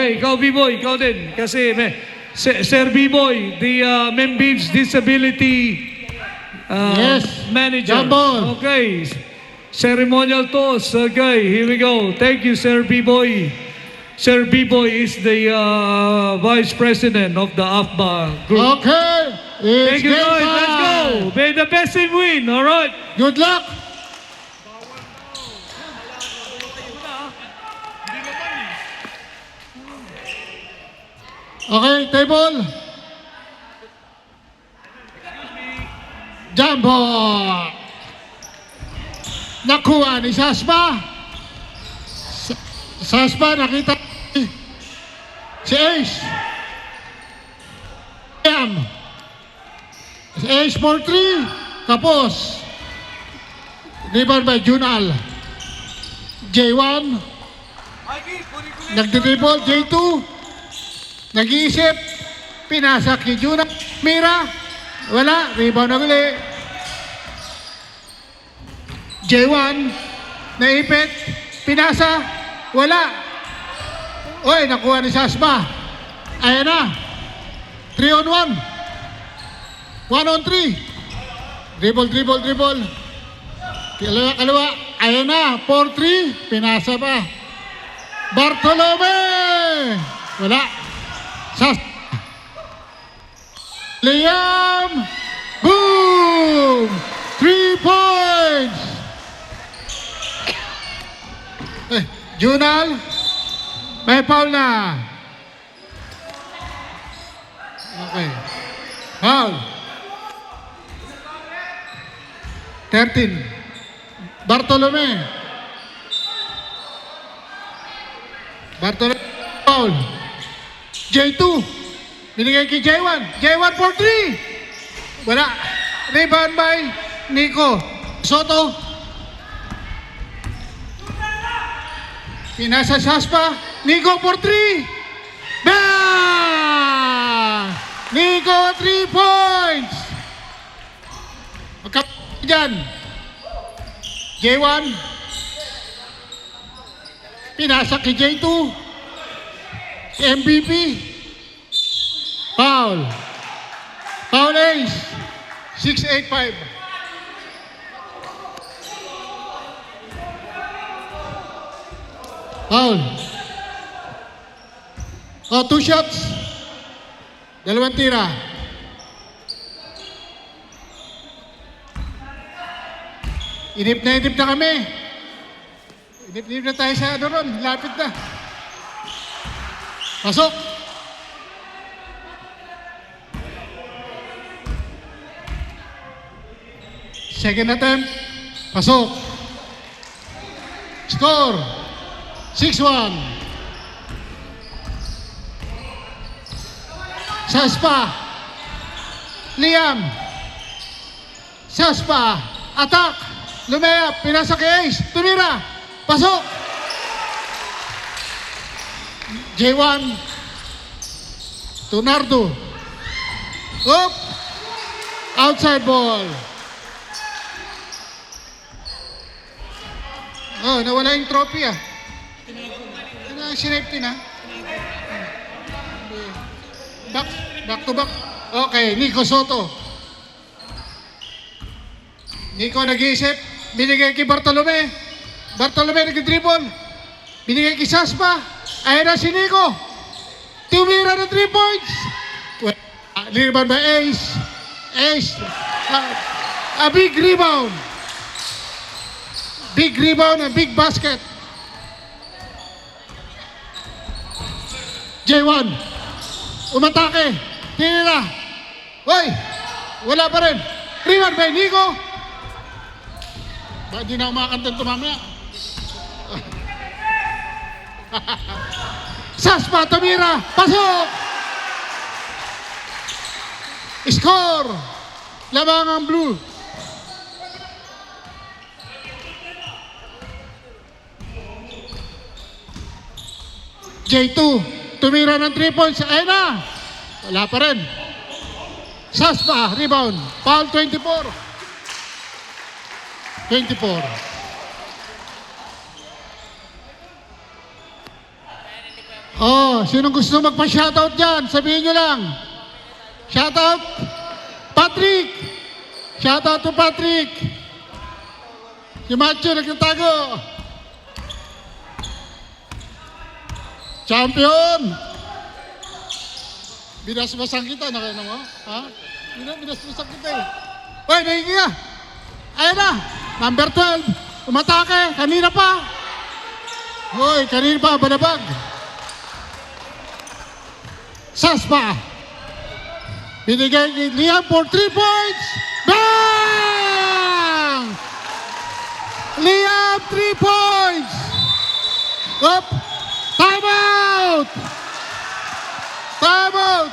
Okay, ikaw B-Boy, ikaw din. Kasi Sir B-Boy, the Membeeps Disability Yes. Manager. Jambol. Okay. Ceremonial toast. Okay, here we go. Thank you, Sir B-Boy. Sir B-Boy is the Vice President of the AFBA group. Okay. It's Thank you, game guys. Let's go. time. May the best team win. All right. Good luck. Okay, table. Jumbo. Nakuha ni Saspa. Saspa, nakita si Ace. Si Ace for 3. Tapos. Rebound by Junal. J1. Nagdidribble. J2. Nag-iisip. Pinasak ni Junal. Mira. Wala. Rebound na uli. J1. Naipit. Pinasa. Wala. Oy, nakuha ni Saspa. Ayan na. 3 on 1. 1 on 3. Dribble. Kalawa. Ayan na. 4-3. Pinasa pa. Bartolome. Wala. Liam. Boom. 3 points. Junal. May foul na. Okay. Foul. 13. Bartolome. Foul. J2. Binigay kay J1. J1 for 3. Wala. Rebound by Nico Soto. Pinasa Saspa. Nico for 3. Bang! Nico 3 points. Magkapit dyan. J1. Pinasa kay J2. MVP. Foul. Foul Ace. 6-8-5. Foul. Oh, 2 shots. 2 tira. Inip na kami. Inip na tayo sa ano ron. Lapit na. Pasok. Second attempt. Pasok. Score. 6-1. Saspa. Liam. Saspa. Attack. Lumayap. Pinasa kay Ace. Tumira. Pasok. J1. Tunardo. Up. Outside ball. Oh, nawala yung trophy ah. Sinipti na. Back to back. Okay, Nico Soto. Nico nag-iisip. Binigay kay Bartolome. Bartolome nag-dribble. Binigay kay Saspa. Ayan na si Nico. Tumira na 3 points. Rebound by Ace. Ace. A big rebound. Big rebound and big basket. J1. Umatake. Tinira. Hoy. Wala pa rin. Rebound by Nico. Bakit di na umakantang tumamaya? Saspa, tumira. Pasok. Score. Labangang blue. J2. Tumira ng 3 points. Ayun na. Wala pa rin. Saspa, rebound. Foul 24. 24. Oh, sinong gusto magpa-shoutout dyan? Sabihin nyo lang. Shoutout, Patrick. Shoutout to Patrick. Si Matthew nagtatago. Champion. Binasbasan kita, nakita mo? Ha? Binasbasan kita eh. Uy, nahingi ka. Ayan na, number 12. Umatake, kanina pa. Uy, kanina pa, banabag. Saspa. Binigay ni Liam for 3 points. Bang! Liam, 3 points. Up. Time out! Time out!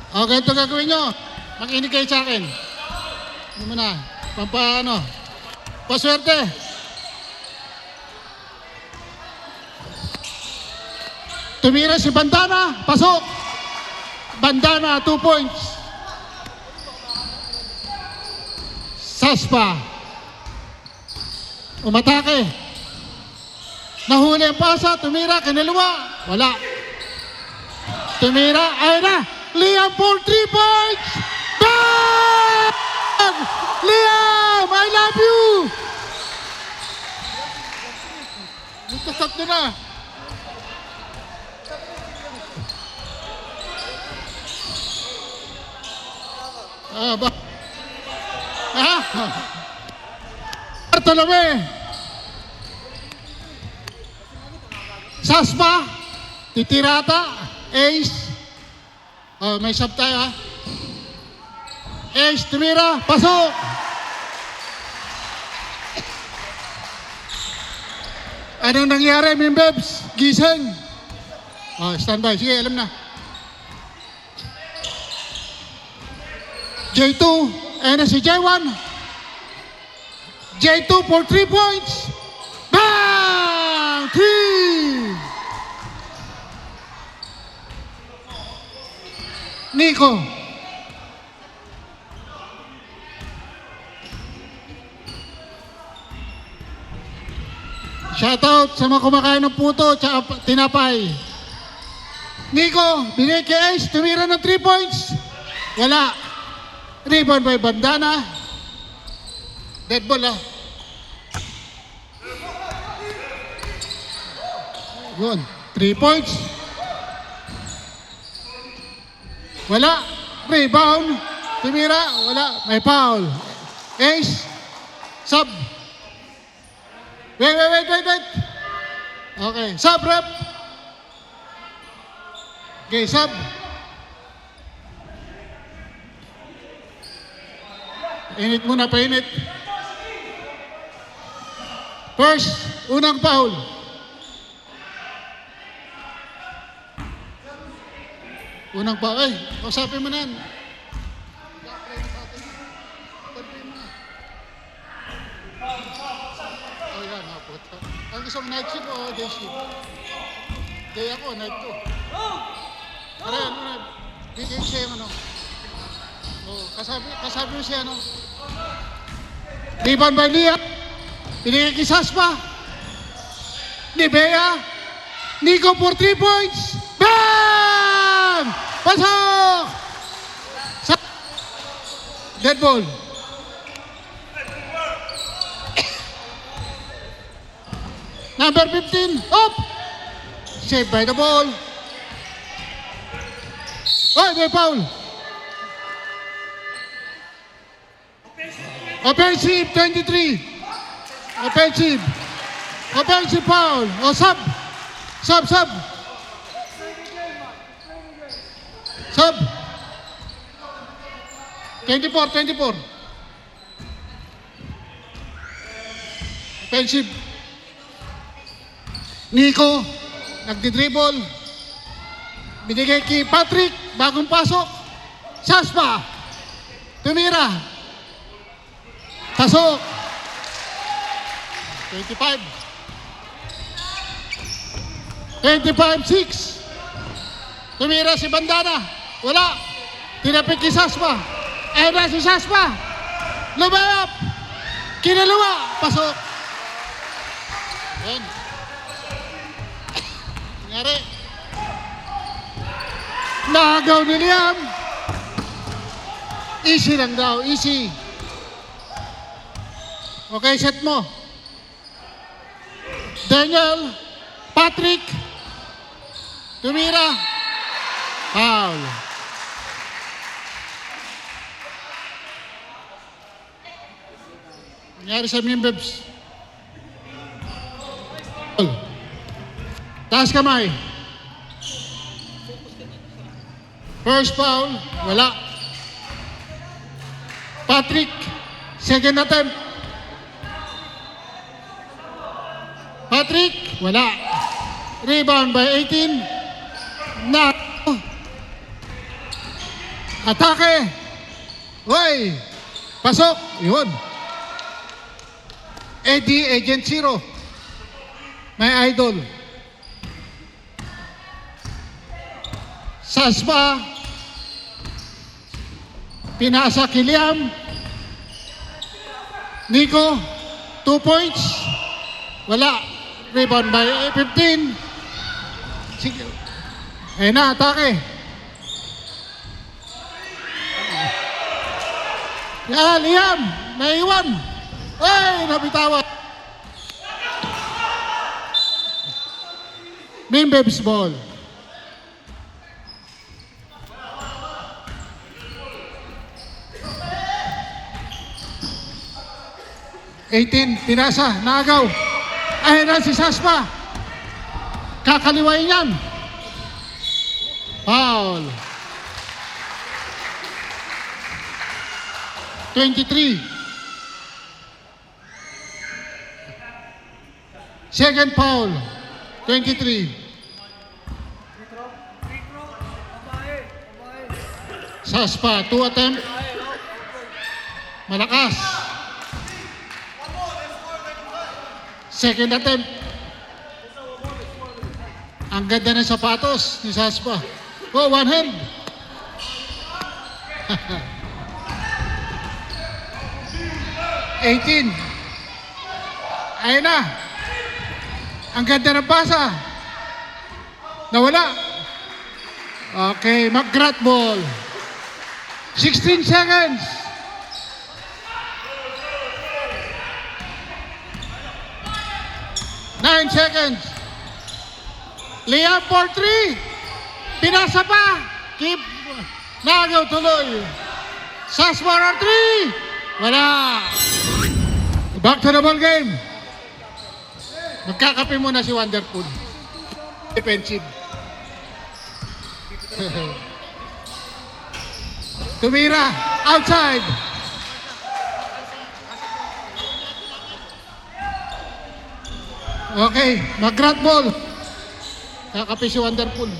Okay, ito gagawin nyo. Makinig kayo sa akin. Ano mo na? Pampaano? Paswerte. Tumira si Bandana. Pasok. Bandana, 2 points. Saspa. Umatake. Nahuli ang pasa. Tumira. Kinalawa. Wala. Tumira. Ayun na. Liam for 3 points. Bang! Liam, I love you. Nagkasat nyo na. Ba? Bartolome. Saspa. Titirata. Ace. Oh, may sub tayo ha. Ace, tumira. Pasok. Anong nangyari, Mimbebs? Gising. Oh, standby. Sige, alam na. J2, ayan na si J1. J2 for 3 points. Bang! 3! Nico. Shoutout sa mga kumakain ng puto at tinapay. Nico, binigay kay Ace, tumira ng 3 points. Wala. Rebound by Bandana. Dead ball ah. Yun. 3 points. Wala. Rebound. Tumira. Wala. May foul. Ace. Sub. Wait. Okay. Sub rep. Okay, sub. Init muna, painit. First, unang foul. Unang foul. Ay, kausapin mo na yan. Oh, yan, naputa. Ang gusto mo, night shift o day shift? Day ako, night ko. Aray, bigay siya yung ano. Oh, kasabi mo siya, ano? Rebound by Liam. Pinigay kay Saspa. Ni Bea. Nico for 3 points. Bam! Pasok! Dead ball. Number 15. Up! Saved by the ball. Oh, may foul. Offensive, 23. Offensive. Offensive foul. O, sub. Sub. Sub. 24. Offensive. Nico, nagdi-dribble. Binigay kay Patrick, bagong pasok. Saspa. Tumira. Pasok. 25. 25-6. Tumira si Bandana. Wala. Tinapik kay Saspa. Ayun na si Saspa. Lumayap. Kinalawa. Pasok. Yan. Nangyari. Nagaw ni Liam. Easy lang daw, easy. Okay, set mo. Daniel, Patrick, tumira. Foul. Nangyari sa Mimbebs. Taas kamay. First foul, wala. Patrick, second attempt. Patrick, wala. Rebound by 18. Na. Atake. Hoy. Pasok. Yun. Eddie, Agent Zero. My idol. Saspa. Pinasa kay Liam. Nico, 2 points. Wala. Rebound by 15. Sige. Ayun na, atake. Yan, Liam. Naiwan. Ay, nabitawan. Mimbebs ball. Pinasa, nagaw. Ayun na si Saspa. Kakaliwain yan. Foul. 23. Second foul. 23. Saspa, 2 attempt. Malakas. Second attempt. Ang ganda ng sapatos ni Saspa. Oh, one hand. $18. Ayun na. Ang ganda ng pasa. Nawala. Okay, McGrath ball. 16 seconds. Nine seconds. Liam for 3. Pinasa pa. Keep. Nagaw tuloy. Saspa 3. Wala. Back to the ball game. Magkakape muna si Wonderful. Defensive. Tumira. Outside. Okay. McGrath ball. Kakape si Wonderful.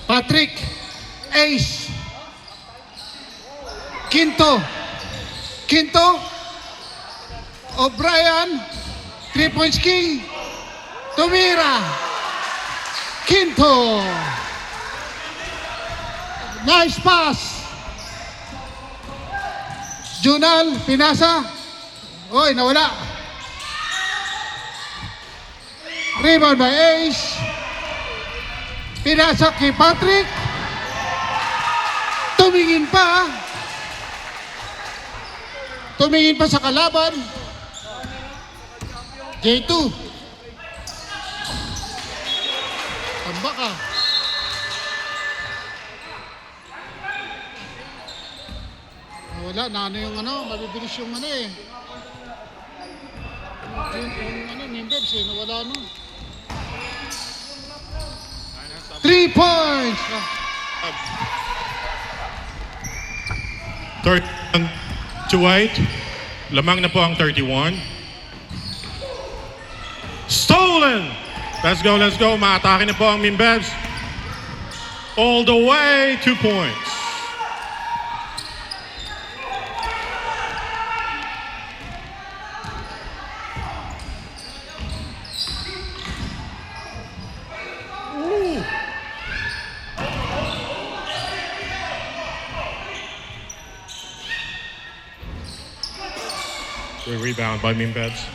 Patrick. Ace. Quinto. O'Brien. 3 points king. Tumira. Quinto. Nice pass. Junal, pinasa. Oy, nawala. Rebound by Ace. Pinasa kay Patrick. Tumingin pa. Tumingin pa sa kalaban. J2. Tamba ka. Wala, na ano yung ano, mabibilis yung ano eh. Yung Mimbebs eh, nawala no. 3 points! 31 to White. Lamang na po ang 31. Stolen! Let's go. Maatake na po ang Mimbebs. All the way, 2 points. Good rebound by Mimbebs.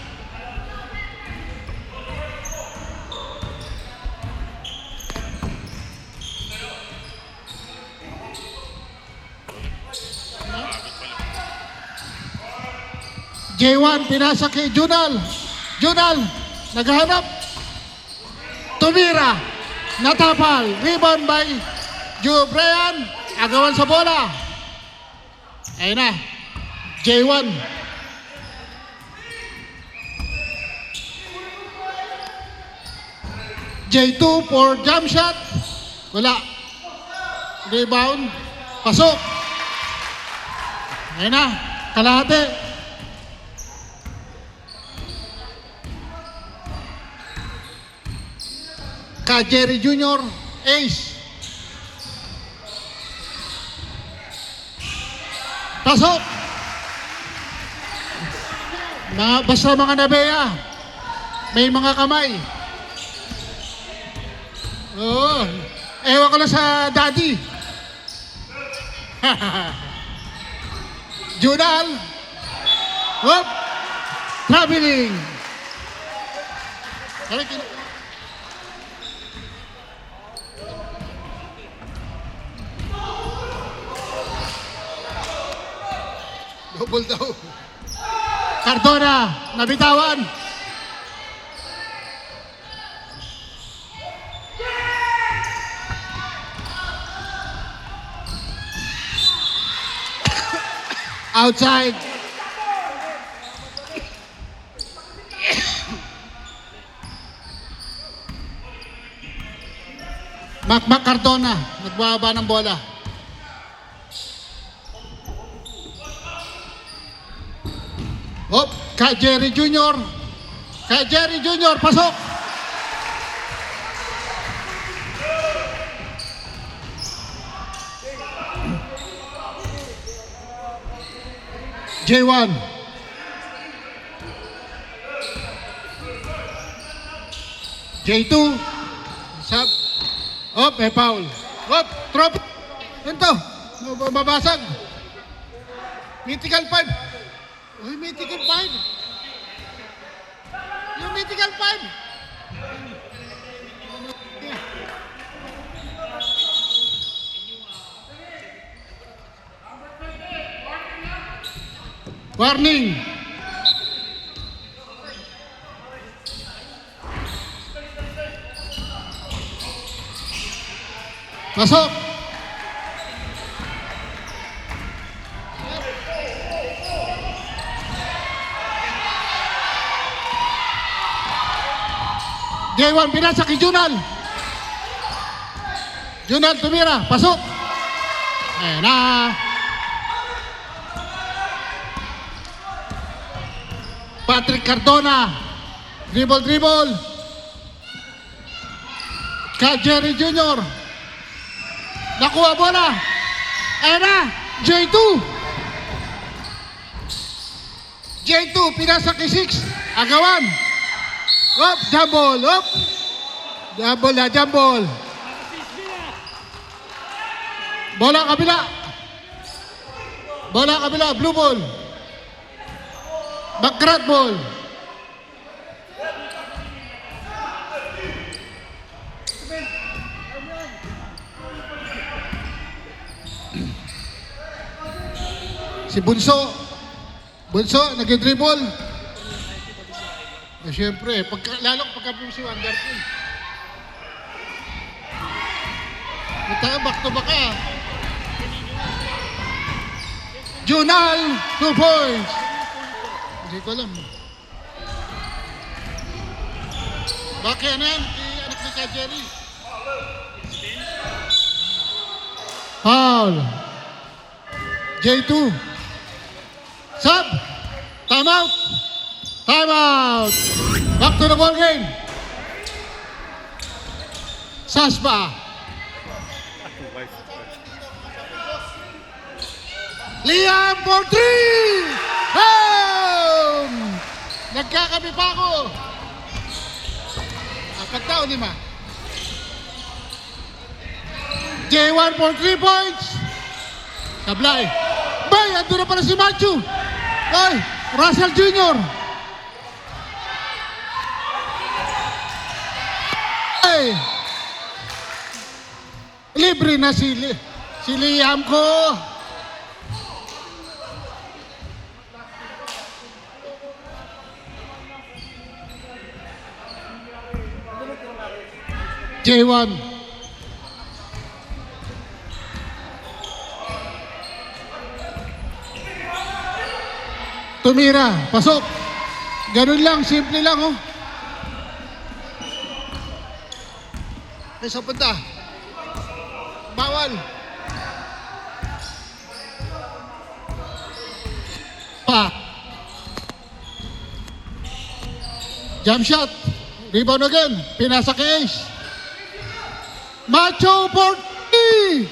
J1, pinasa kay Junal. Junal, naghahanap. Tumira, natapal. Rebound by Brian. Agawan sa bola. Ayun na. J1. J2 for jump shot. Wala. Rebound. Pasok. Ayun na. Kalahati. Ka Jerry Jr. Ace. Pasok. Basta mga nabeya. May mga kamay. Oo. Ewan ko lang sa daddy. Junal. Hop. Traveling. Double daw. Cardona, nabitawan. Outside. Mac Cardona, nagbaba ng bola. Hop, kay Jerry Jr. Kay Jerry Jr. Pasok. J1. J2. Sub. Hop, may foul. Hop, drop. Ito. Mabasag. Mythical 5. Uy, Mythical 5. Yung Mythical 5. Warning. Pasok. J1, pinasa kay Junal. Junal tumira, pasok. Ayan na. Patrick Cardona. Dribble. Kay Jerry Jr. Nakuha bola. Ayan na. J2. J2, pinasa kay 6. Agawan. Hop, jambol, hop. Jambol na, jambol. Bola kabila. Bola kabila, blue ball. Backrat ball. Si Bunso. Bunso, nag-dribble. Eh, siyempre, lalong pagka-pusi, wonderful. Ito, back to back ka. Junal, 2 points. Hindi ko alam. Bakit ano yan? Anak ni Ka Jerry. Foul. J2. Sub. Time out. Time out. Back to the ball game. Saspa. Liam for 3. Home. Nagkakabi pa ako. 4 o 5. J1 for 3 points. Sablay. Bay, ando na pala si Machu. Bay, Russell Jr. Ay! Libre na si Liam ko. J1. Tumira, pasok. Ganun lang, simple lang, oh. Ay, sa punta. Bawal. Pa. Jump shot. Rebound again. Pinasa kay Ace. Macho 40.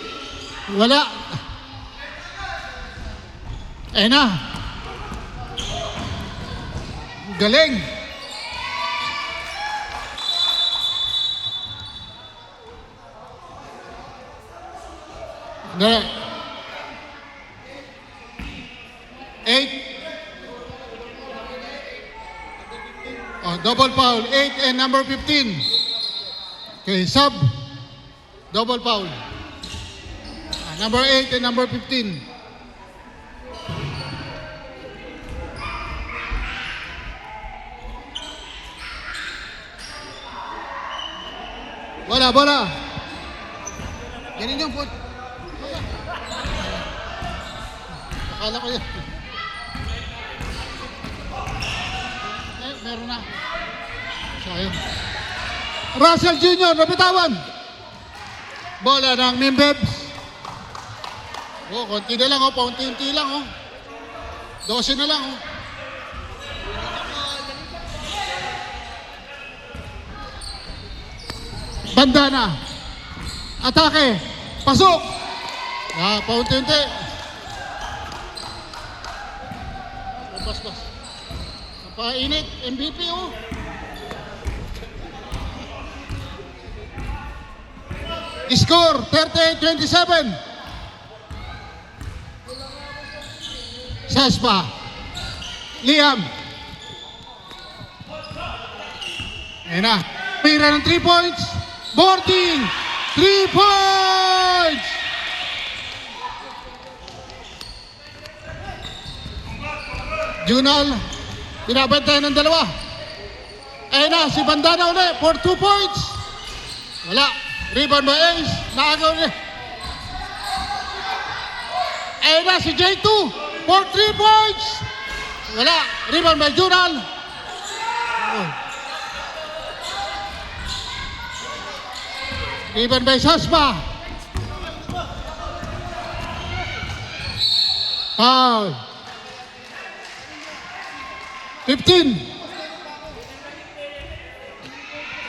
Wala. Eh na. Galing. Hindi. 8. Oh, double foul. 8 and number 15. Okay, sub. Double foul. Number 8 and number 15. Bola. Ganun yung foot. Akala ko yan. Meron na. Sayang. Russell Jr. nabitawan. Bola ng Mimbebs. Oh, konti na lang, oh. Paunti-unti lang, oh. 12 na lang, oh. Bandana. Atake. Pasok. Paunti-unti. Bas. Napainit. MVP, oh. Score 38-27. Saspa. Liam. Ayan na. Pira ng 3 points. Boarding. 3 points. Junal. Binabantayan ng dalawa. Ayan na. Si Bandana ulit for 2 points. Wala. Rebound by Ace. Nakagaw niya. Ayan na si J2 for 3 points. Wala. Rebound by Junal. Rebound by Saspa. Foul. 15.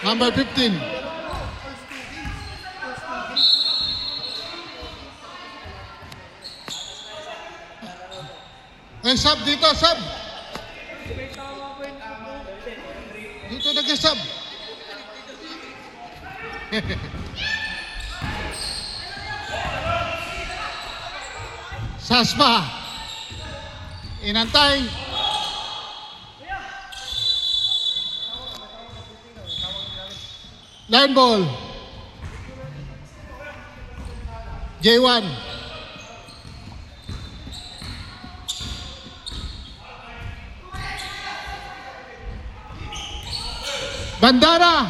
Number 15. May sub dito, sub. Dito nag-sub. Saspa. Inantay. Line ball. J1. Bandana.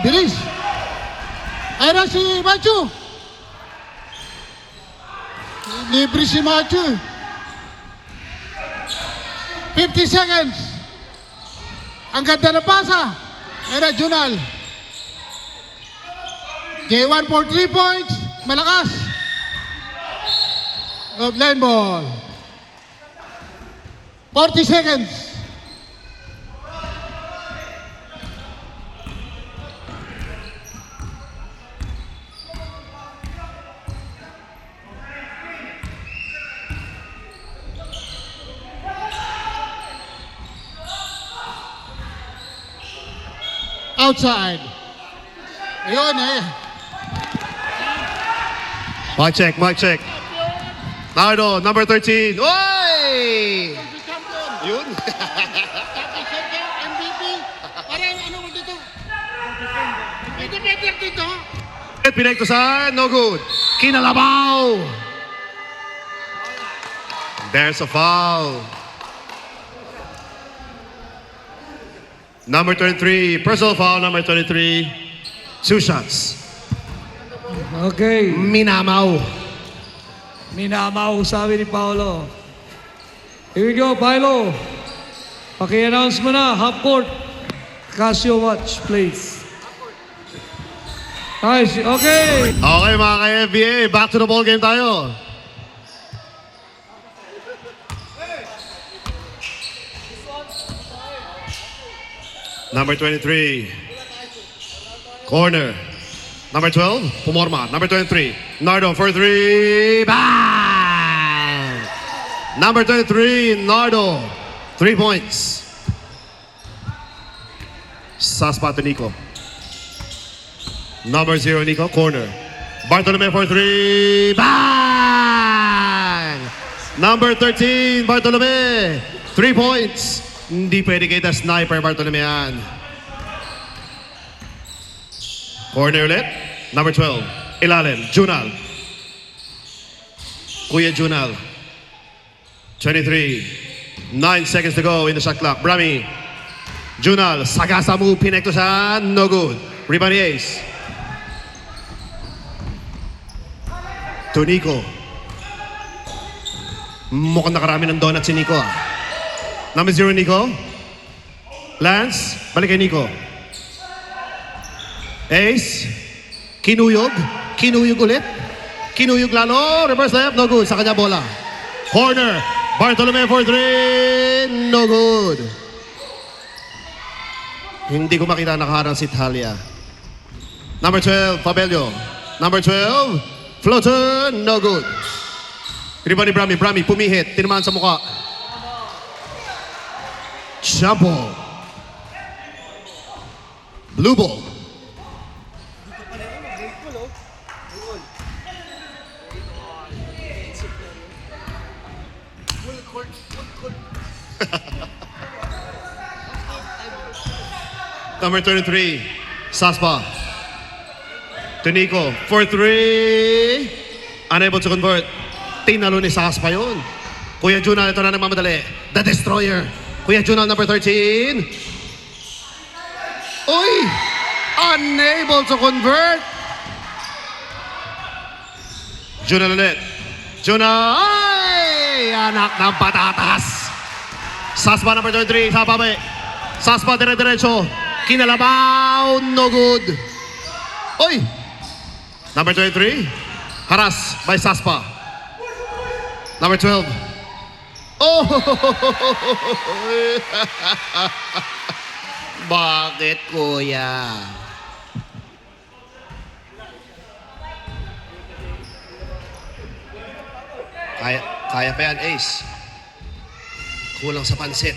Bilis. Ay na si Machu. Libre si Machu. 50 seconds. Ang ganda ng pasa. Ay na Junal. J1 for 3 points. Malakas. Line ball. 40 seconds. Outside. Ayun eh. Mic check. Nardo, number 13. Oh! Champion. Yun. MVP. Parang ano mo dito? Independent dito. Pinagtusan, no good. Kinalabaw. There's a foul. Number 23, personal foul, number 23. 2 shots. Okay. Minamaw. Minamaw, sabi ni Paolo. Here we go, Paolo. Paki-announce mo na, half court. Casio watch, please. Nice, okay. Okay mga ka-FBA, back to the ball game tayo. Number 23. Corner. Number 12, Pumorma. Number 23, Nardo for 3. Bang! Number 23, Nardo. 3 points. Saspa to Nico. Number 0, Nico, corner. Bartolome for 3. Bang! Number 13, Bartolome. 3 points. Hindi pwede kita sniper, Bartolome yan. Corner ulit. Number 12, Ilalim, Junal. Kuya Junal. 23. 9 seconds to go in the shot clock. Brami. Junal, sagasa move, pinektusan. No good. Rebound ni Ace. To Nico. Mukhang nakarami ng donut si Nico. Number 0, Nico. Lance, balik kay Nico. Ace. Kinuyog. Kinuyog ulit. Kinuyog lalo. Reverse layup. No good. Sa kanya bola. Corner. Bartolome for 3. No good. Hindi ko makita nakaharang si Talia. Number 12, Fabelio. Number 12, floater. No good. Rebound ni Brami. Brami, pumihit. Tinamaan sa mukha. Jump ball. Blue ball. Number 23, Saspa. To Nico, for 3. Unable to convert. Tinalo ni Saspa yun. Kuya Junal, ito na nagmamadali. The Destroyer. Kuya Junal, number 13. Uy! Unable to convert. Junal ulit. Junal! Ay! Anak ng patatas. Saspa, number 23. Sapabe. Saspa, dire-diretso. Kinalabaw. No good. Uy! Number 23. Haras by Saspa. Number 12. Oh! Bakit, kuya? Kaya pa yan, Ace. Kulang sa pansit.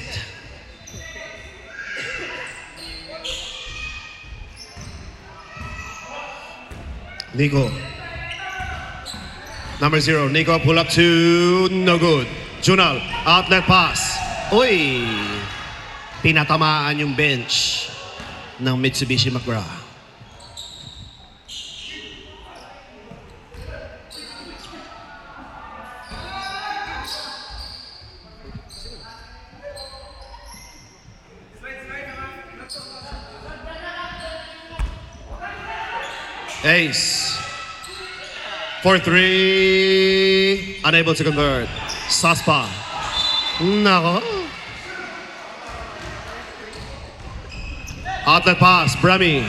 Nico. Number 0, Nico, pull up 2, no good. Junal, outlet pass. Uy! Pinatamaan yung bench ng Mitsubishi McGrath. Ace. For 3. Unable to convert. Saspa. Nako. Outlet pass. Brami.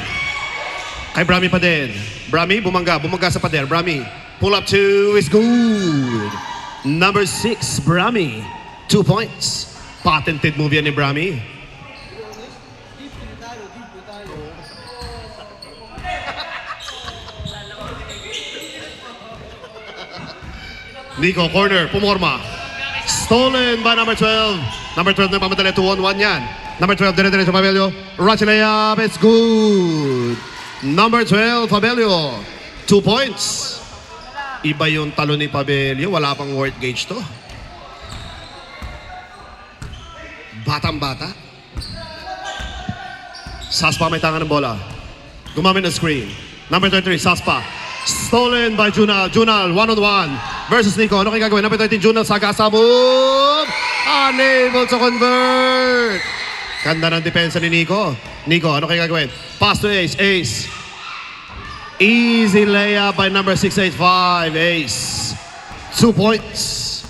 Kay Brami pa din. Brami, bumangga sa pader. Brami. Pull up 2 is good. Number 6, Brami. 2 points. Patented move yan ni Brami. Nico, corner, Pumorma. Stolen by number 12. Number 12 na pamadali, 2-on-1 yan. Number 12, dire-diretso Fabelio. Rush layup, it's good. Number 12, Fabelio. 2 points. Iba yung talo ni Fabelio, wala pang worth gauge to. Batang-bata. Saspa may tangan ng bola. Gumamit ng screen. Number 33, Saspa. Stolen by Junal. Junal, one-on-one versus Nico. Ano kayo gagawin? Number 13, Junal. Sagasa move. Unable to convert. Ganda ng depensa ni Nico. Nico, ano kayo gagawin? Pass to Ace. Ace. Easy layup by number 685. Ace. 2 points.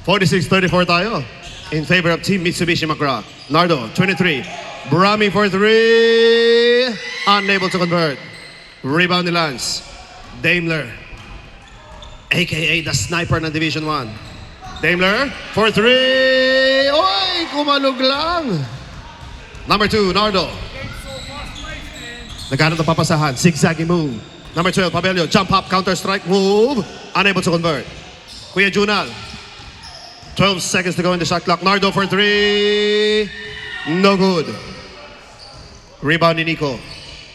46-34 tayo. In favor of Team Mitsubishi McGraw. Nardo, 23. Brami for 3. Unable to convert. Rebound ni Lance. Daimler. AKA the sniper ng Division 1. Daimler for 3. Oy, kumalog lang. Number 2, Nardo. Nagkaroon ng papasahan. Zigzagging move. Number 12, Pabelio. Jump up, counter strike move. Unable to convert. Kuya Junal. 12 seconds to go in the shot clock. Nardo for 3. No good. Rebound ni Nico.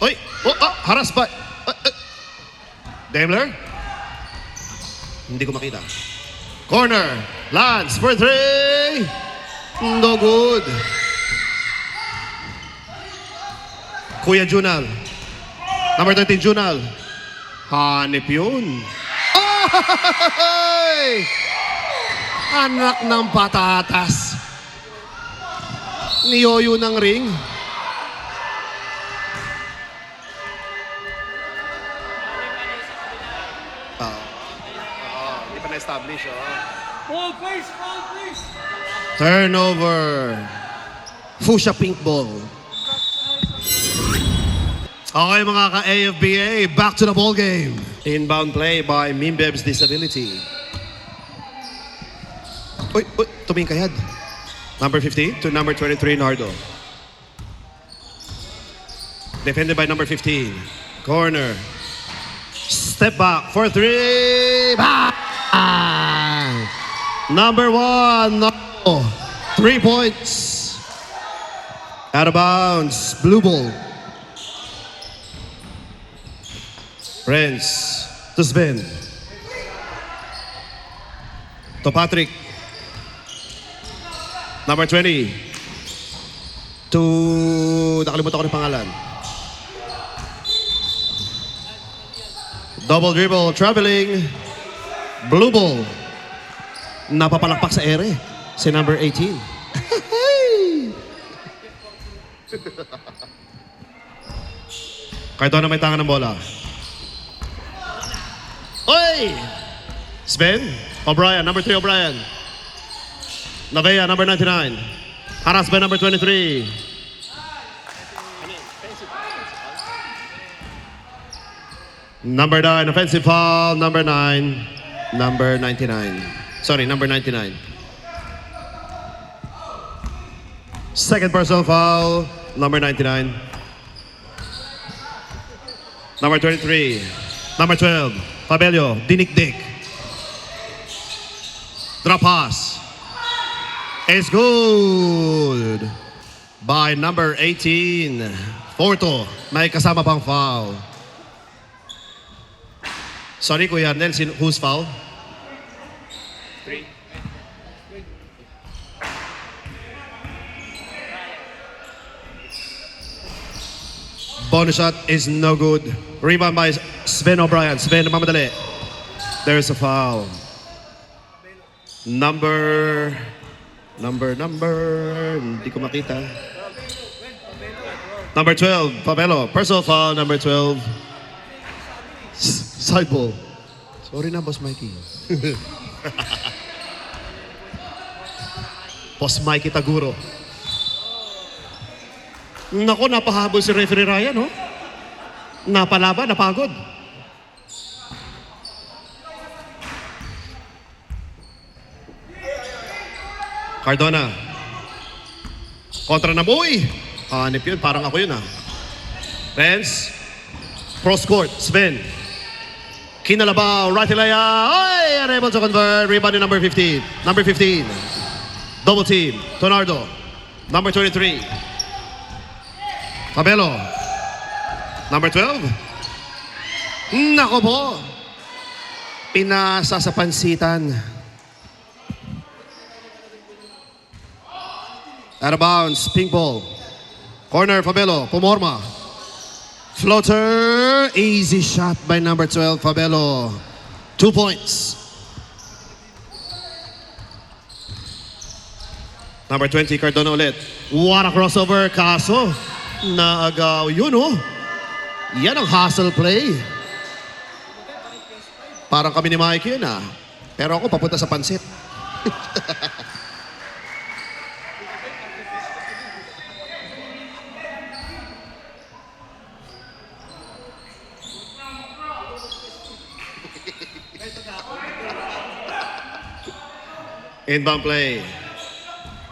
Oy! Haras ba? Daimler? Hindi ko makita. Corner. Lance for 3. No good. Kuya Junal. Number 13, Junal. Hanip yun. Ay! Anak ng patatas. Niyoyo ng ring. Hindi pa na-establish, Ball, please, ball, please. Turnover. Fuchsia pink ball. Okay mga ka-AFBA, back to the ball game. Inbound play by Mimbeb's Disability. Uy, tumingin kayad. Number 15 to number 23, Nardo. Defended by number 15. Corner. Step back for 3. Bang! Number 1, Nardo. 3 points. Out of bounds. Blue ball. Friends, to Sven. To Patrick. Number 20. To... Nakalimutan ko ng pangalan. Double dribble, traveling. Blue ball. Napapalakpak sa ere. Si number 18. Cardona may tangan ng bola. Oy! Sven, O'Brien, number 3, O'Brien. Navea, number 99. Haras by number 23. Number 9, offensive foul. Number 9, number 99. Sorry, number 99. Second personal foul, number 99. Number 23. Number 12, Pabelio, dinikdik. Drop pass. It's good. By number 18, Porto. May kasama pang foul. Sorry, Kuya Arnel, who's foul? 3. Bonus shot is no good. Rebound by Sven O'Brien. Sven, namamadali. There's a foul. Number. Hindi ko makita. Number 12, Pabelo. Personal foul, number 12. Side ball. Sorry na, Boss Mikey. Boss Mikey Taguro. Naku, napahabol si referee Ryan, no? Napalaban, napagod. Cardona. Kontra na boy. Hanip yun, parang ako yun, ha. Renz. Cross court, Sven. Kinalabaw, right Ilaya. Ay, unable to convert. Rebound ni number 15. Number 15. Double team. Tonardo. Number 23. Pabelo. Number 12. Nako po. Pinasa sa pansitan. Out of bounds, pink ball. Corner, Fabelo, Pumorma. Floater, easy shot by number 12, Fabelo. 2 points. Number 20, Cardona ulit. What a crossover, kaso naagaw yun, oh. Yan ang hustle play. Parang kami ni Mike yun, ah. Pero ako papunta sa pansit. Inbound play.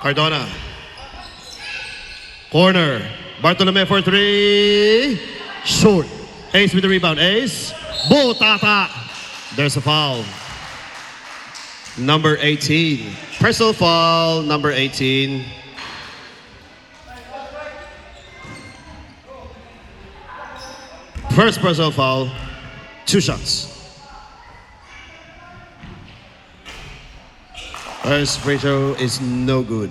Cardona. Corner. Bartolome for 3. Short. Ace with the rebound. Ace. Botata. There's a foul. Number 18. Personal foul. Number 18. First personal foul. 2 shots. First free throw is no good.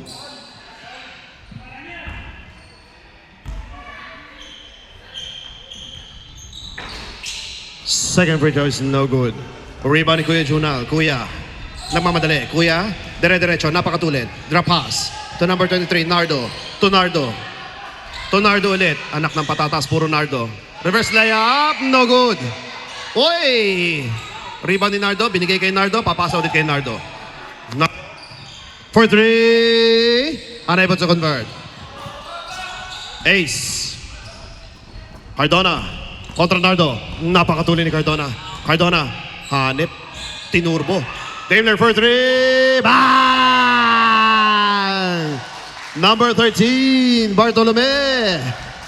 Second free throw is no good. Rebound ni Kuya Junal. Kuya, nagmamadali. Kuya, dire-diretso, napakatulid. Drop pass to number 23, Nardo. To Nardo. To Nardo ulit. Anak ng patatas, puro Nardo. Reverse layup, no good. Oy! Rebound ni Nardo, binigay kay Nardo, papasa ulit kay Nardo. For 3, unable to convert. Ace. Cardona. Kontra Nardo. Napakatuloy ni Cardona. Cardona. Hanip. Tinurbo. Daimler for 3. Bang! Number 13, Bartolome.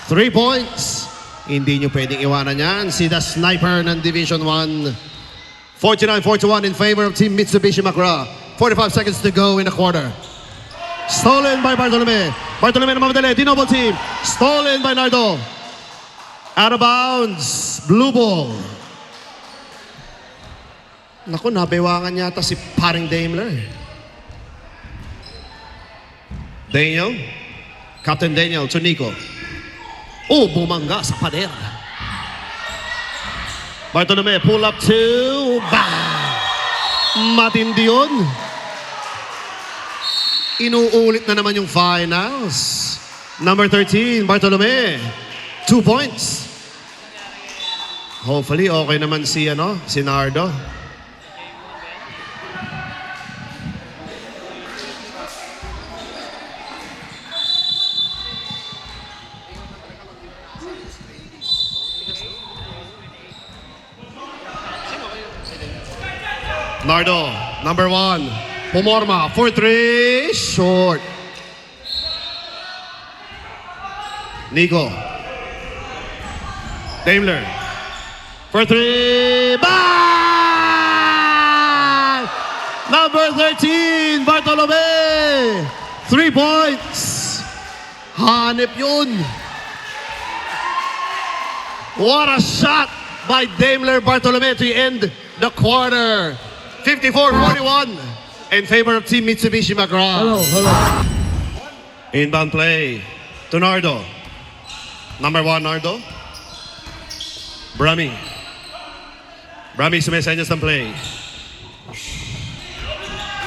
3 points. Hindi nyo pwedeng iwanan yan. Si the sniper ng Division 1. 49-41 in favor of Team Mitsubishi Makra. 45 seconds to go in the quarter. Stolen by Bartolome. Bartolome na mamadali. Double team. Stolen by Nardo. Out of bounds. Blue ball. Naku, nabewangan yata si paring Daimler. Daniel. Captain Daniel to Nico. Oh, bumangga sa pader. Bartolome, pull up 2. Bang! Matindi yun. Inuulit na naman yung finals. Number 13, Bartolome. 2 points. Hopefully, okay naman si Nardo. Nardo, number 1. Pumorma for 3. Short. Nico. Daimler. For 3. Bang! Number 13, Bartolome. 3 points. Hanip yun. What a shot by Daimler Bartolome to end the quarter. 54-41 in favor of Team Mitsubishi Makra. Hello. Inbound play to Nardo. Number 1, Nardo. Brami. Brami sumesenyas ng play.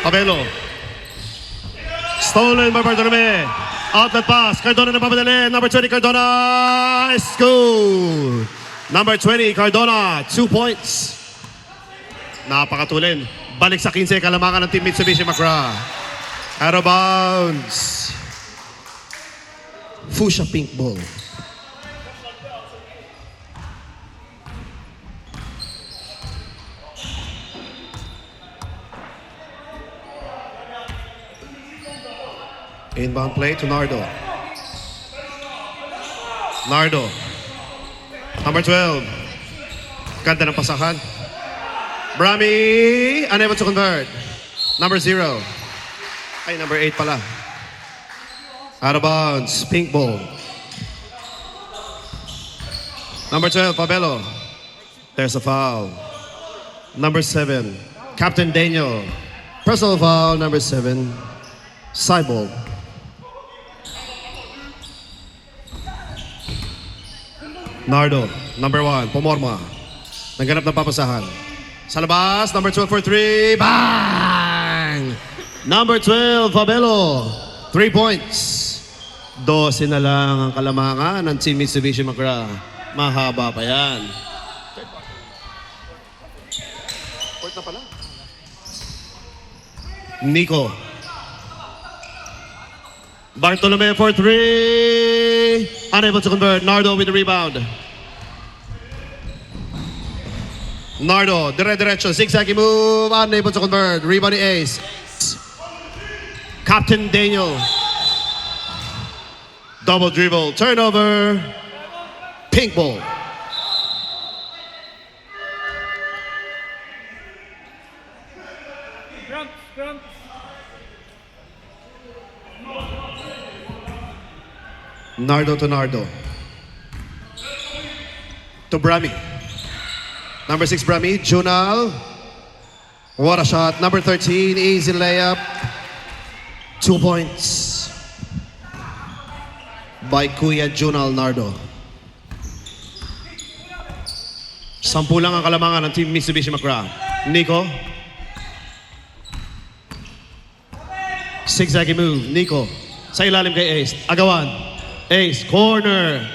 Pabelo. Stolen by Bartolome. Outlet pass. Cardona na papadali. Number 20, Cardona. Is good. Number 20, Cardona. 2 points. Napakatulin. Balik sa 15 kalamangan ng Team Mitsubishi Makra. Out of bounds. Fuchsia pink ball. Inbound play to Nardo. Nardo. Number 12. Ganda ng pasahan. Brami, unable to convert. Number 0. Ay, number 8 pala. Out of bounds. Pink ball. Number 12, Fabelo. There's a foul. Number 7, Captain Daniel. Personal foul, number 7. Side ball. Nardo, number 1, pumorma. Nagganap ng papasahan. Sa labas, number 12 for 3. Bang! Number 12, Fabelo. 3 points. 12 na lang ang kalamangan ng Team Mitsubishi McGrath. Mahaba pa yan. Point na pala. Nico. Bartolome for 3. Unable to convert. Nardo with the rebound. Nardo, dire-diretso, zigzaggy move, unable to convert. Rebound ni Ace. Captain Daniel. Double dribble, turnover. Pink ball. Nardo to Nardo. To Brami. Number 6, Brami. Junal. What a shot. Number 13, easy layup. 2 points. By Kuya Junal Nardo. 10 lang ang kalamangan ng Team Mitsubishi McGrath. Nico. Zigzaggy move. Nico. Sa ilalim kay Ace. Agawan. Ace. Corner.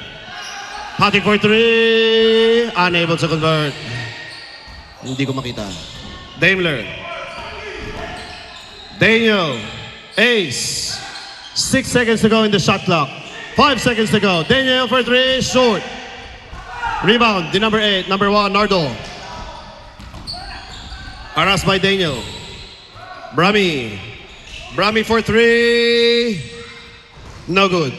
Hacking for 3. Unable to convert. Hindi ko makita. Daimler. Daniel. Ace. 6 seconds to go in the shot clock. 5 seconds to go. Daniel for 3. Short. Rebound. The number 8. Number 1. Nardo. Harassed by Daniel. Brami. Brami for 3. No good.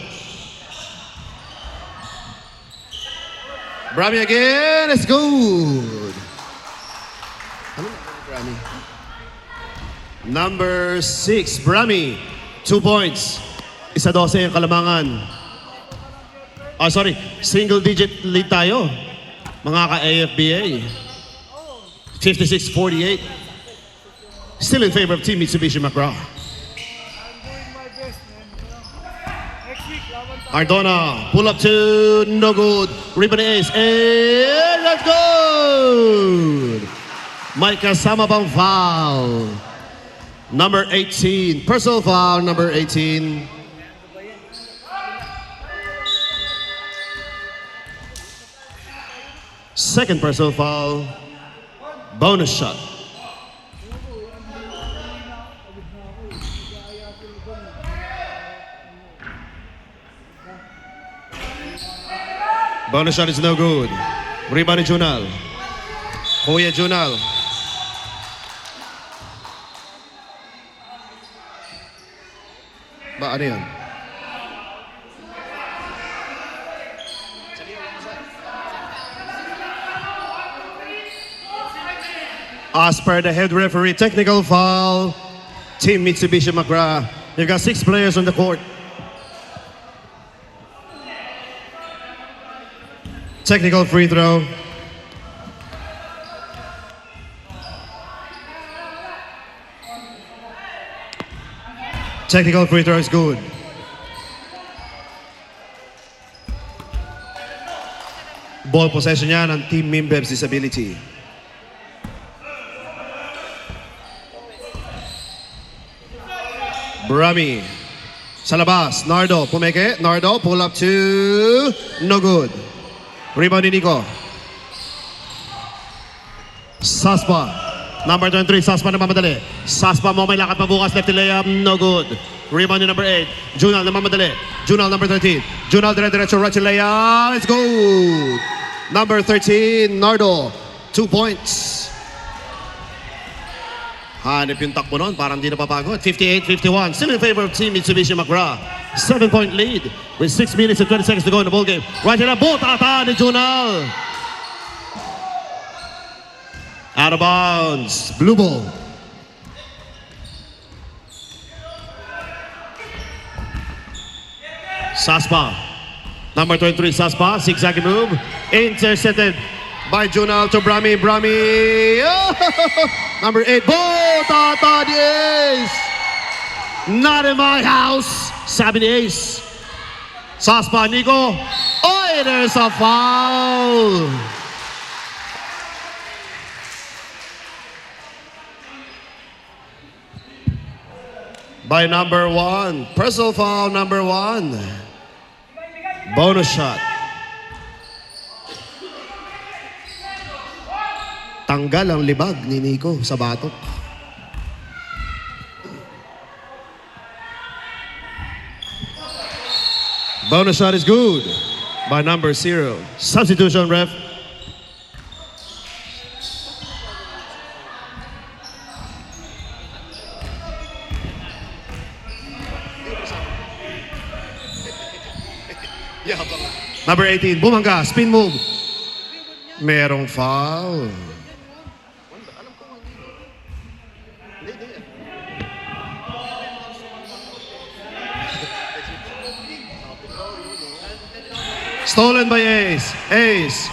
Brami again. It's good. Ano na Brami? Number 6, Brami. 2 points. 12 ang kalamangan. Oh, sorry. Single digit lead tayo. Mga ka-AFBA. 56-48. Still in favor of Team Mitsubishi McGrath. Ardona, pull up to no good. Rebound Ace. And that's good! May kasama pang foul. Number 18. Personal foul, number 18. Second personal foul. Bonus shot. Bonus shot is no good. Rebound ni Junal. Kuya Junal. Ba, ano yan? As per the head referee, technical foul. Team Mitsubishi McGrath. You've got 6 players on the court. Technical free throw. Technical free throw is good. Ball possession yan ng Team Mimbeb's Disability. Brami. Sa labas. Nardo. Pumeke. Nardo. Pull up to... No good. Rebound ni Nico. Saspa. Number 23. Saspa na mamadali. Saspa mo may lakad pa bukas. Left layup. No good. Rebound ni number 8. Junal na mamadali. Junal number 13. Junal dire-diretso. Right layup. It's good. Number 13. Nardo. 2 points. Hanip yung takbo nun, parang di napapagod. 58-51, still in favor of Team Mitsubishi McGrath. 7-point lead with 6 minutes and 20 seconds to go in the ballgame. Right here, botata ni Junal. Out of bounds, blue ball. Saspa, number 23, Saspa, zigzag move, intercepted by Junal to Brami. Brami. Oh! Number 8. Botata ni Ace. Not in my house. Sabi ni Ace. Saspa, Nico. Oy! Oy, there's a foul. By number 1. Personal foul number 1. Bonus shot. Tanggal ang libag ni Nico sa batok. Bonus shot is good by number 0. Substitution, ref. Number 18, bumangga, spin move. Merong foul. Stolen by Ace. Ace.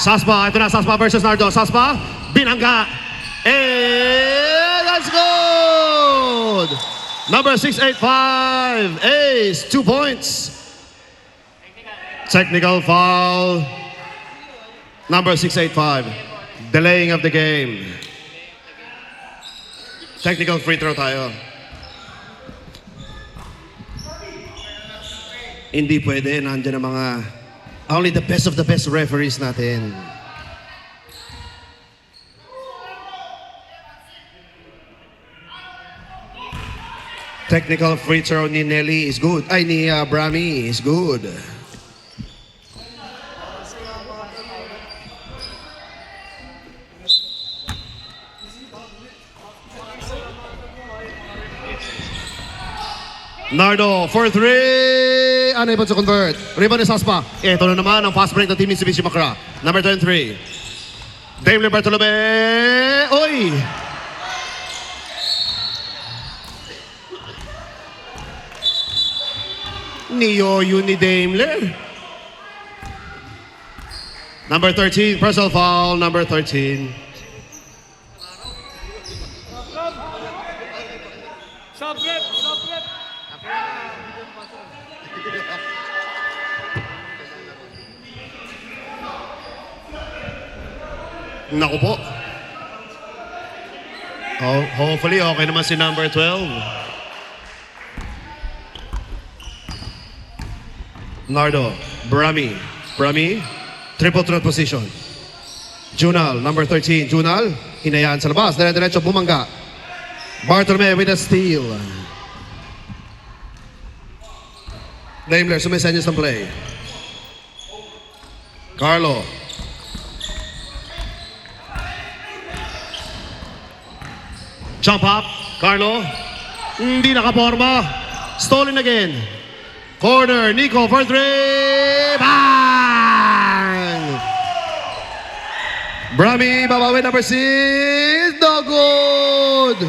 Saspa. Ito na, Saspa versus Nardo. Saspa. Binangga. That's good! Number 685. Ace. 2 points. Technical foul. Number 685. Delaying of the game. Technical free throw tayo. Hindi pwede. Nandiyan ang mga only the best of the best referees natin. Technical free throw ni Nelly is good. Ay, ni Brami is good. Nardo for 3. Unable to convert. Rebound ni Saspa. Ito na naman ang fast break ng Team Mitsubishi Makra. Number 23. Daimler Bartolome. Oy! Niyoyo ni Daimler. Number 13. Personal foul. Number 13. Naku po. Hopefully, okay naman si number 12. Nardo, Brami. Brami, triple threat position. Junal, number 13. Junal, hinayaan sa labas. Dire-diretso, bumangga. Bartolome with a steal. Daimler, sumisenyas ng play. Carlo. Jump up, Carlo. Hindi nakaporma. Stolen again. Corner, Nico for 3. Bang! Brami, babawi number 6. No good.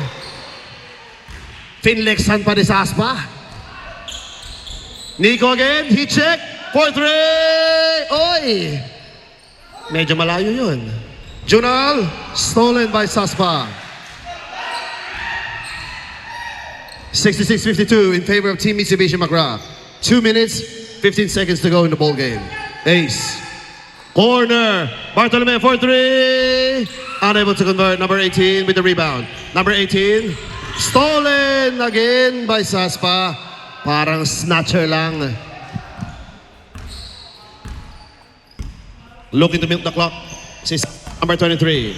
Finlexan pa ni Saspa. Nico again, heat check for 3. Oy! Medyo malayo yun. Junal, stolen by Saspa. 66-52 in favor of Team Mitsubishi Makra. 2 minutes, 15 seconds to go in the ball game. Ace. Corner. Bartolome for 3. Unable to convert. Number 18 with the rebound. Number 18. Stolen again by Saspa. Parang snatcher lang. Looking to milk the clock. Number 23.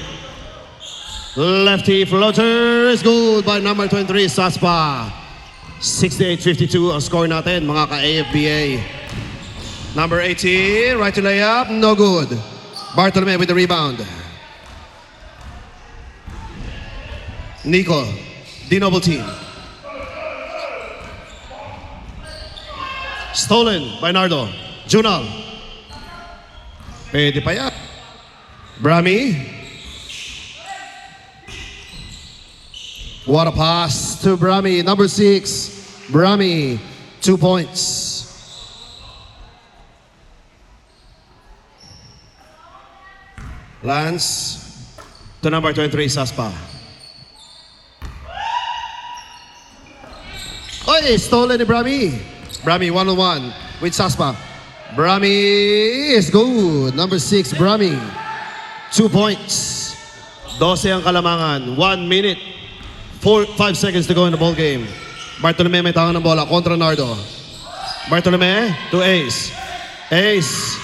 Lefty floater is good by number 23, Saspa. 68-52 ang score natin, mga ka-AFBA. Number 18, right to layup, no good. Bartolome with the rebound. Nico, D-double team. Stolen by Nardo. Junal. Pwede pa yan. Brami. What a pass to Brami. Number 6, Brami, 2 points. Lance to number 23, Saspa. Oy, stolen ni Brami. Brami, 1-on-1 with Saspa. Brami is good. Number 6, Brami. 2 points. 12 ang kalamangan. 1 minute. 5 seconds to go in the ball game. Bartolome may tangan ng bola kontra Nardo. Bartolome to Ace. Ace.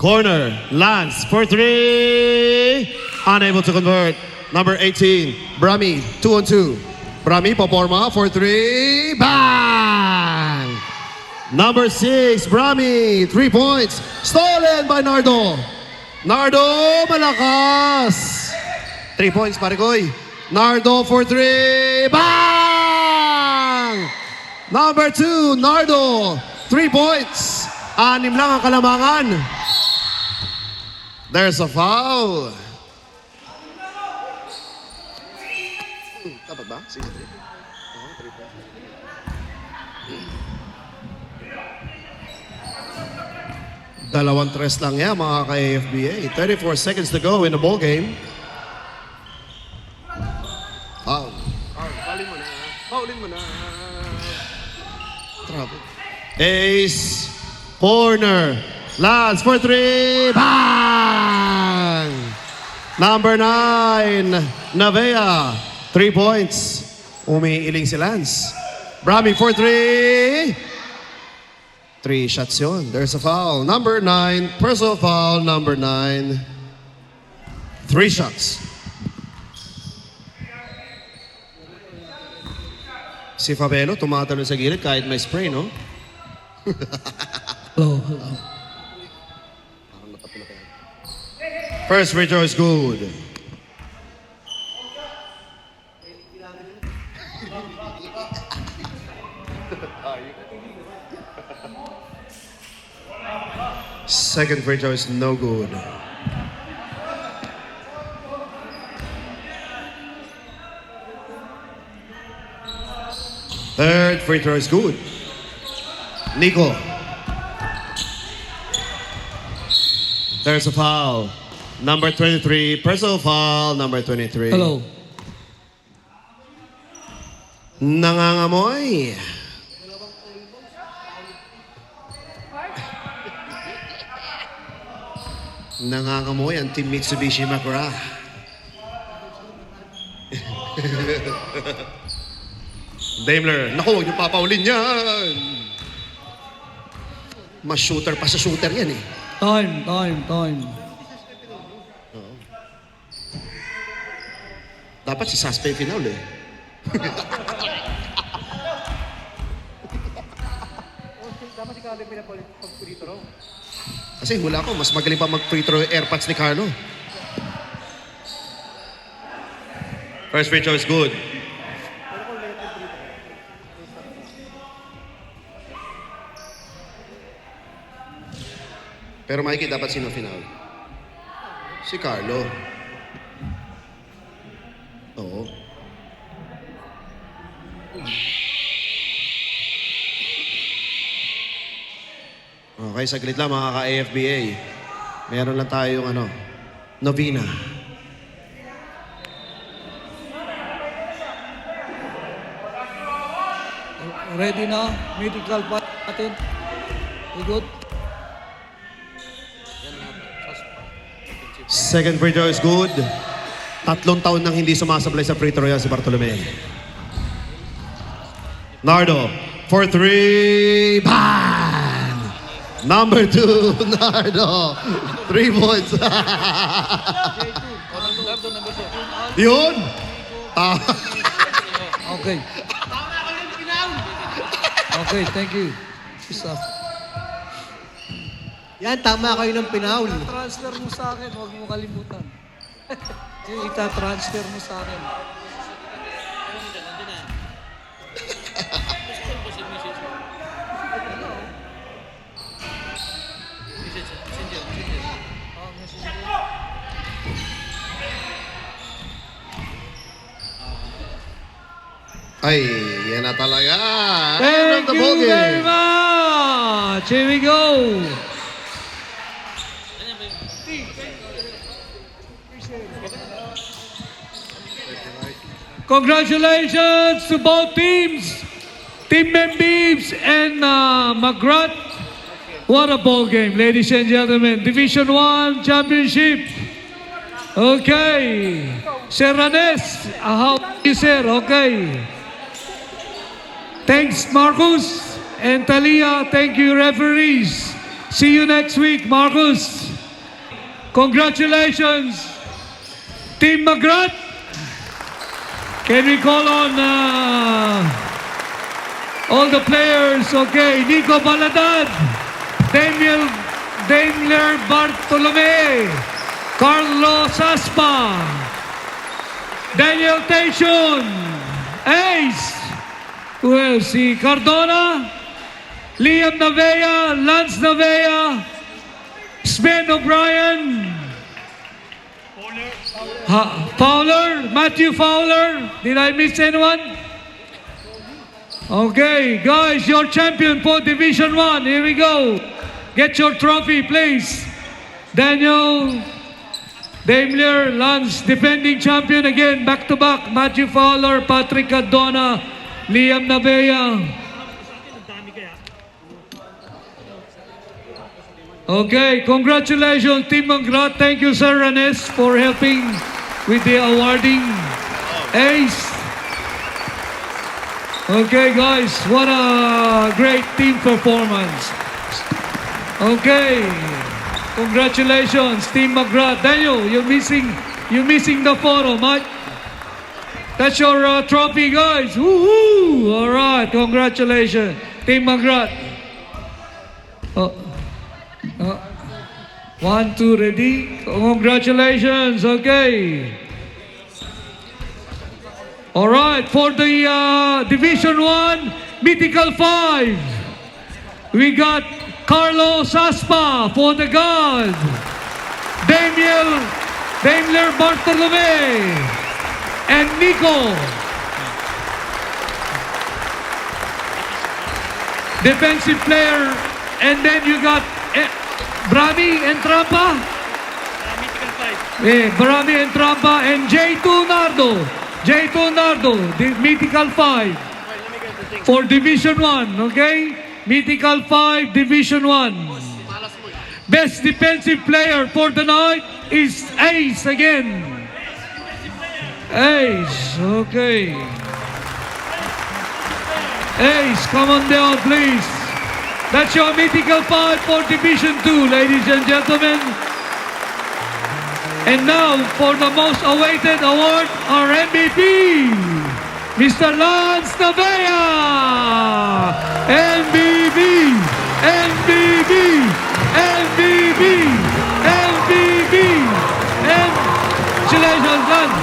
Corner. Lance for 3. Unable to convert. Number 18, Brami. 2-on-2. Brami paporma for 3. Bang! Number 6, Brami. 3 points. Stolen by Nardo. Nardo, malakas. 3 points, Parigoy. Nardo for 3. Bang! Number 2, Nardo. 3 points. 6 lang ang kalamangan. There's a foul. Dapat ba? 6-3. Dalawang tres lang yan mga ka-AFBA. 34 seconds to go in the ball game. Foul. Foulin mo na. Foulin mo na. Trouble. Ace. Corner. Lance for 3. Bang! Number 9. Navea. 3 points. Umiiling si Lance. Brami for 3. 3 shots yun. There's a foul. Number 9. Personal foul. Number 9. 3 shots. Si Fabelo tumatalon sa gilid kahit may spray, no? Hello. First free throw is good. Second free throw is no good. Third free throw is good. Nico. There's a foul. Number 23, personal foul, number 23. Hello. Nangangamoy. Nangangamoy ang Team Mitsubishi Makura. Daimler, naku, huwag niyo papaulin yan. Mas shooter pa sa shooter yan eh. Time. Dapat si Saspe final eh. Kasi hula ko, mas magaling pa mag-free throw yung airpods ni Carlo. First free throw is good. Pero Mikey, dapat sino final? Si Carlo. Oo. Okay, saglit lang mga ka-AFBA. Meron lang tayong novena. Ready na? Medical pa natin. We good? Second free throw is good. 3 taon nang hindi sumasablay sa free throw yan si Bartolome. Nardo, for 3. Bang! Number 2, Nardo. 3 points. Yun. Okay. Okay, thank you. Stop. Yan, tama kayo ng pinaul. Transfer mo sa akin, huwag mo kalimutan. Ita-transfer mo sa akin. Ay, yan na talaga. Thank you very much. Here we go. Congratulations to both teams. Team Membeebs and Magrat. What a ball game, ladies and gentlemen. Division 1 Championship. Okay. Seranes, how you sir? Okay. Thanks, Marcus and Talia. Thank you, referees. See you next week, Marcus. Congratulations, Team Magrat. Can we call on all the players? Okay, Nico Baladad, Daimler Bartolome, Carlos Aspa, Daniel Tation, Ace, who else? Si Cardona, Liam Navea, Lance Navea, Sven O'Brien, Fowler, Matthew Fowler. Did I miss anyone? Okay, guys, your champion for Division 1. Here we go. Get your trophy, please. Daniel Daimler, Lance, defending champion again, back-to-back. Matthew Fowler, Patrick Cardona, Liam Navea. Okay, congratulations, Team Magrat. Thank you, Sir Ranes, for helping with the awarding. Ace. Okay, guys, what a great team performance. Okay, congratulations, Team Magrat. Daniel, you're missing the photo, Mike. That's your trophy, guys. Woohoo! All right, congratulations, Team Magrat. 1, 2, ready? Congratulations, okay. All right, for the Division 1, Mythical 5, we got Carlos Aspa for the guard, Daimler Bartolome, and Nico. Defensive player, and then you got Brani Entrampa. Brani Entrampa and J2 Nardo, the Mythical 5 for Division 1, okay? Mythical 5, Division 1. Best defensive player for the night is Ace again. Ace, okay. Ace, come on down, please. That's your Mythical 5 for Division 2, ladies and gentlemen. And now, for the most awaited award, our MVP, Mr. Lance Navea! MVP! MVP! MVP! MVP! And congratulations, Lance!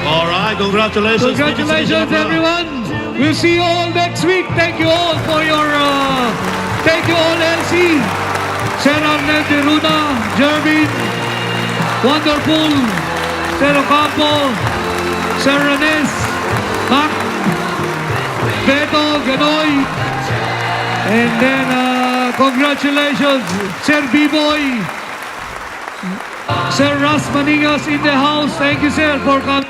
All right, congratulations. Congratulations, everyone. We'll see you all next week. Thank you all for your, thank you all, LC, Sir Arnel de Luna, Jervin, Wonderful, Sir Ocampo, Sir Ranes, Mac, Beto, Ganoy, and then congratulations, Sir B-Boy, Sir Ras Maningas in the house. Thank you, sir, for coming.